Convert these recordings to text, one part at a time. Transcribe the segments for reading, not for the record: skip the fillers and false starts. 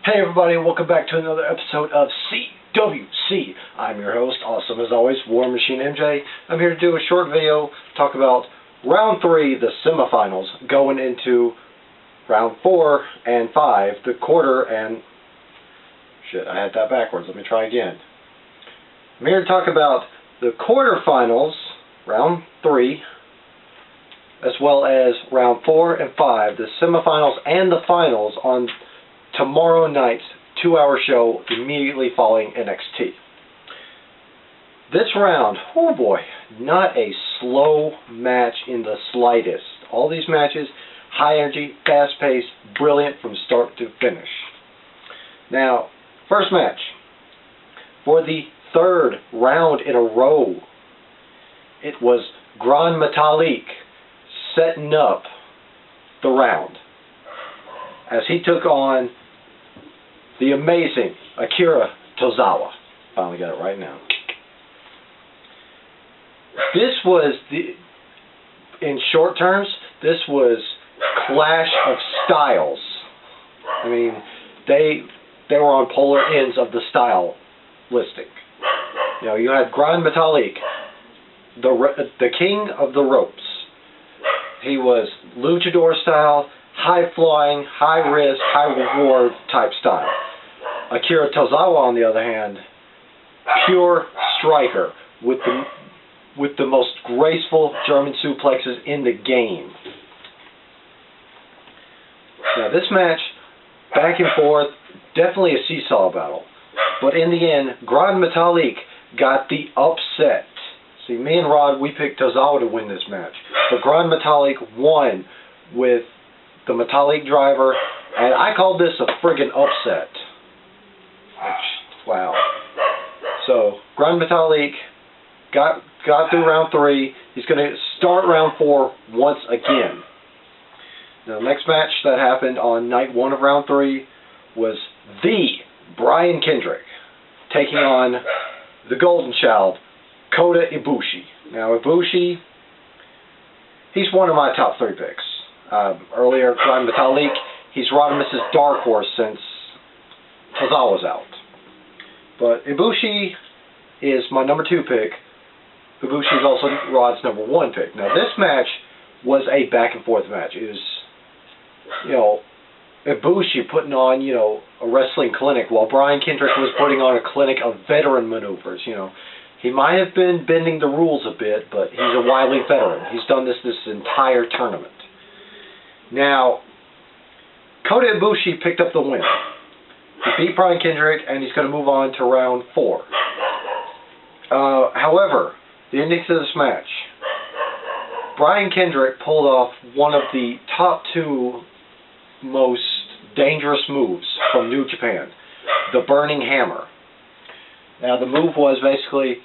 Hey everybody, welcome back to another episode of CWC. I'm your host, awesome as always, War Machine MJ. I'm here to do a short video, talk about round 3, the semifinals, going into round 4 and 5, the quarter and... Shit, I had that backwards, let me try again. I'm here to talk about the quarterfinals, round 3, as well as round 4 and 5, the semifinals and the finals on tomorrow night's 2-hour show immediately following NXT. This round, oh boy, not a slow match in the slightest. All these matches, high energy, fast paced, brilliant from start to finish. Now, first match, for the 3rd round in a row, it was Gran Metalik setting up the round as he took on the amazing Akira Tozawa. Finally got it right now. This was in short terms, this was clash of styles. I mean, they were on polar ends of the style listing. You know, you had Gran Metalik, the king of the ropes. He was luchador style, high flying, high risk, high reward type style. Akira Tozawa, on the other hand, pure striker with the most graceful German suplexes in the game. Now this match, back and forth, definitely a seesaw battle. But in the end, Gran Metalik got the upset. See, me and Rod, we picked Tozawa to win this match. But Gran Metalik won with the Metalik driver, and I called this a friggin' upset. Wow. So, Gran Metalik got through round 3. He's going to start round 4 once again. Now, the next match that happened on night 1 of round 3 was the Brian Kendrick taking on the Golden Child, Kota Ibushi. Now, Ibushi, he's one of my top 3 picks. Earlier, Gran Metalik, he's Rodimus's dark horse since Tozawa's out. But Ibushi is my number 2 pick. Ibushi is also Rod's number 1 pick. Now, this match was a back and forth match. It was, you know, Ibushi putting on, you know, a wrestling clinic while Brian Kendrick was putting on a clinic of veteran maneuvers, you know. He might have been bending the rules a bit, but he's a wily veteran. He's done this entire tournament. Now, Kota Ibushi picked up the win. He beat Brian Kendrick, and he's going to move on to round 4. However, the ending to this match, Brian Kendrick pulled off one of the top 2 most dangerous moves from New Japan, the Burning Hammer. Now, the move was basically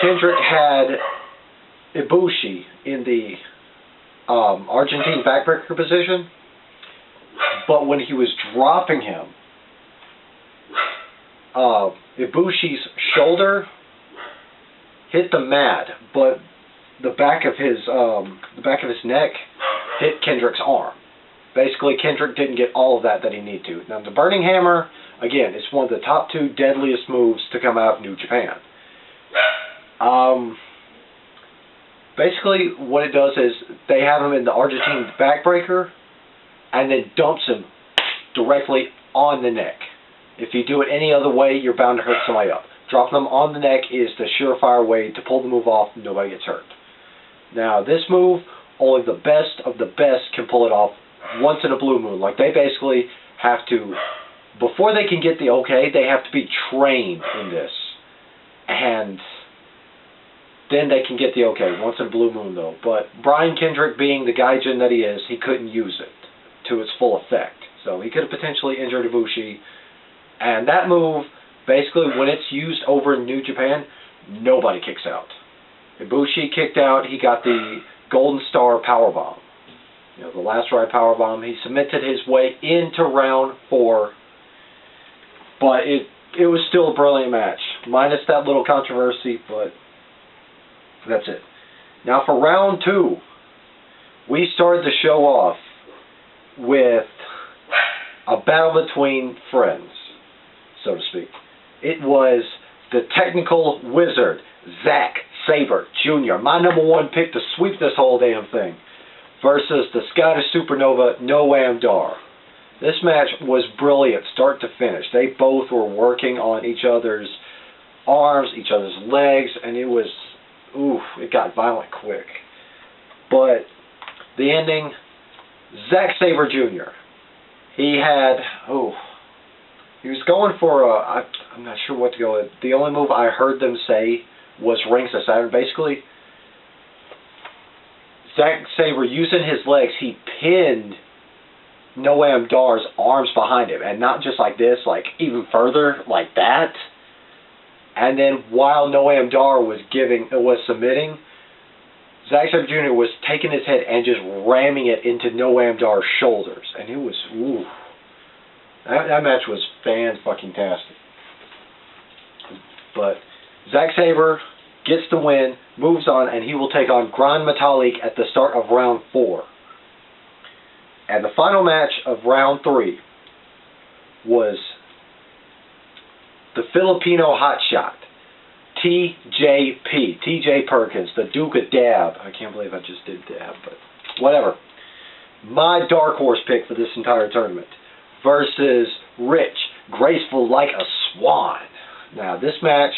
Kendrick had Ibushi in the Argentine backbreaker position, but when he was dropping him, Ibushi's shoulder hit the mat, but the back of his neck hit Kendrick's arm. Basically, Kendrick didn't get all of that he needed to. Now, the Burning Hammer, again, is one of the top 2 deadliest moves to come out of New Japan. Basically, what it does is they have him in the Argentine backbreaker and then dumps him directly on the neck. If you do it any other way, you're bound to hurt somebody up. Dropping them on the neck is the surefire way to pull the move off and nobody gets hurt. Now, this move, only the best of the best can pull it off once in a blue moon. Like, they basically have to, before they can get the okay, they have to be trained in this. And then they can get the okay, once in a blue moon though. But Brian Kendrick, being the gaijin that he is, he couldn't use it to its full effect. So he could have potentially injured Ibushi. And that move, basically, when it's used over in New Japan, nobody kicks out. Ibushi kicked out. He got the Golden Star Powerbomb. You know, the last ride Powerbomb. He cemented his way into round 4. But it was still a brilliant match. Minus that little controversy, but that's it. Now for round 2, we started the show off with a battle between friends, so to speak. It was the technical wizard, Zack Sabre Jr., my #1 pick to sweep this whole damn thing, versus the Scottish Supernova, Noam Dar. This match was brilliant, start to finish. They both were working on each other's arms, each other's legs, and it was, oof, it got violent quick. But the ending, Zack Sabre Jr., he was going for I'm not sure what to go with. The only move I heard them say was Rings of Saturn. Basically, Zack Sabre, using his legs, he pinned Noam Dar's arms behind him, and not just like this, like even further, like that. And then while Noam Dar was submitting, Zack Sabre Jr. was taking his head and just ramming it into Noam Dar's shoulders, and it was, ooh, that match was fan-fucking-tastic. But Zack Sabre gets the win, moves on, and he will take on Gran Metalik at the start of round 4. And the final match of round 3 was the Filipino hotshot, TJP, TJ Perkins, the Duke of Dab. I can't believe I just did Dab, but whatever. My dark horse pick for this entire tournament versus Rich, graceful like a swan. Now, this match,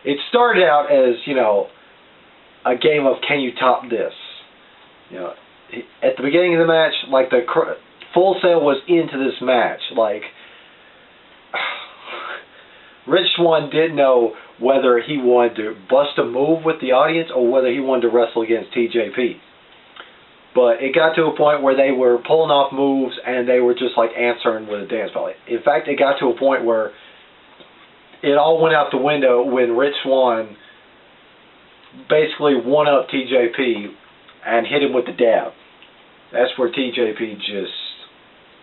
it started out as, you know, a game of can you top this? You know, at the beginning of the match, like the Full Sail was into this match. Like, Rich Swann didn't know whether he wanted to bust a move with the audience or whether he wanted to wrestle against TJP. But it got to a point where they were pulling off moves and they were just like answering with a dance ball. In fact, it got to a point where it all went out the window when Rich Swann basically won up TJP and hit him with the dab. That's where TJP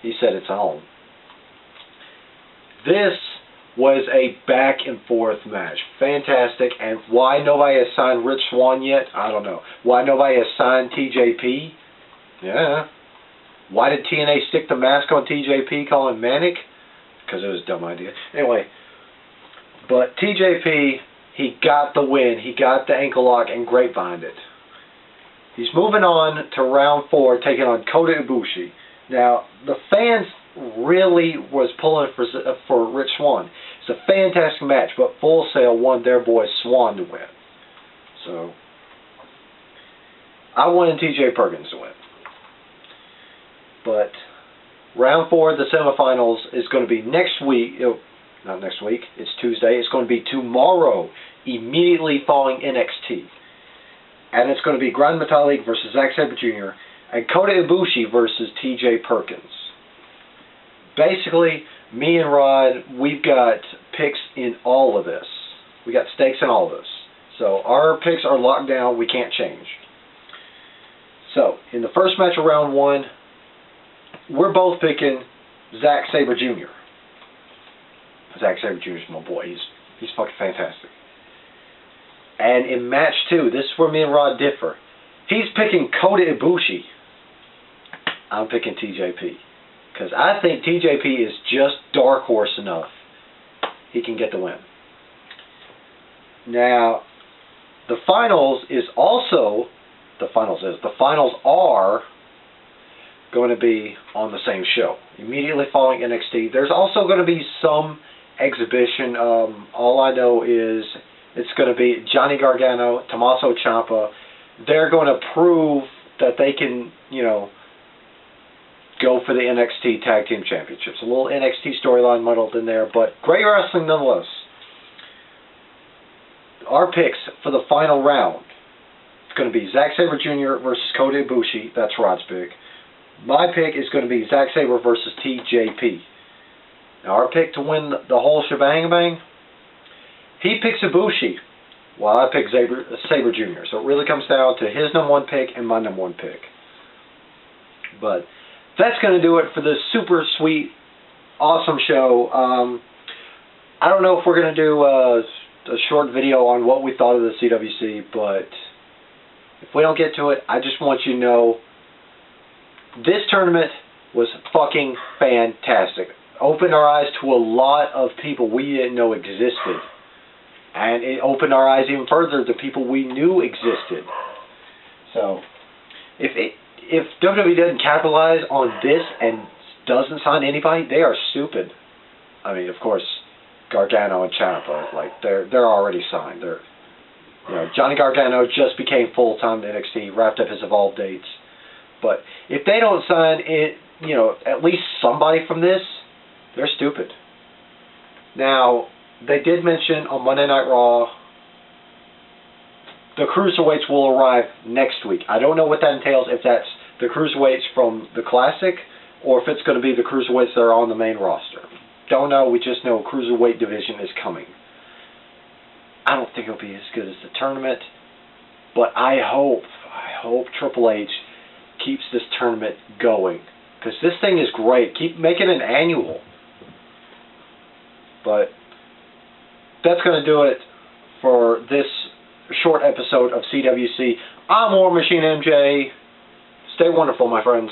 he said it's on. This was a back and forth match. Fantastic. And why nobody has signed Rich Swann yet? I don't know. Why nobody has signed TJP? Yeah. Why did TNA stick the mask on TJP, call him Manic? Because it was a dumb idea. Anyway, but TJP, he got the win. He got the ankle lock and grapevined it. He's moving on to round 4, taking on Kota Ibushi. Now, the fans really was pulling for Rich Swann. It's a fantastic match, but Full Sail wanted their boy Swann to win. So, I wanted TJ Perkins to win. But round 4, the semifinals, is going to be next week. Not next week. It's Tuesday. It's going to be tomorrow, immediately following NXT. And it's going to be Gran Metalik versus Zack Sabre Jr. and Kota Ibushi versus TJ Perkins. Basically, me and Rod, we've got picks in all of this. We got stakes in all of this. So our picks are locked down. We can't change. So, in the first match of round 1, we're both picking Zack Sabre Jr. Zack Sabre Jr. is my boy. He's fucking fantastic. And in match 2, this is where me and Rod differ. He's picking Kota Ibushi. I'm picking TJP. Because I think TJP is just dark horse enough. He can get the win. Now, the finals are going to be on the same show. Immediately following NXT. There's also going to be some exhibition. All I know is it's going to be Johnny Gargano, Tommaso Ciampa. They're going to prove that they can, you know, go for the NXT Tag Team Championships. A little NXT storyline muddled in there, but great wrestling nonetheless. Our picks for the final round, it's going to be Zack Sabre Jr. versus Kota Ibushi. That's Rod's pick. My pick is going to be Zack Sabre versus TJP. Now our pick to win the whole shebang bang, he picks Ibushi, while I pick Sabre Jr. So it really comes down to his #1 pick and my #1 pick. But that's going to do it for this super sweet, awesome show. I don't know if we're going to do a short video on what we thought of the CWC, but if we don't get to it, I just want you to know this tournament was fucking fantastic. Opened our eyes to a lot of people we didn't know existed. And it opened our eyes even further to people we knew existed. So, if WWE doesn't capitalize on this and doesn't sign anybody, they are stupid. I mean, of course, Gargano and Ciampa, like they're already signed. Johnny Gargano just became full-time in NXT, wrapped up his Evolve dates. But if they don't sign it, at least somebody from this, they're stupid. Now, they did mention on Monday Night Raw, the Cruiserweights will arrive next week. I don't know what that entails, if that's the Cruiserweights from the Classic, or if it's going to be the Cruiserweights that are on the main roster. Don't know, we just know Cruiserweight division is coming. I don't think it'll be as good as the tournament, but I hope Triple H keeps this tournament going, because this thing is great. Keep making it annual. But that's going to do it for this short episode of CWC. I'm War Machine MJ. Stay wonderful, my friends.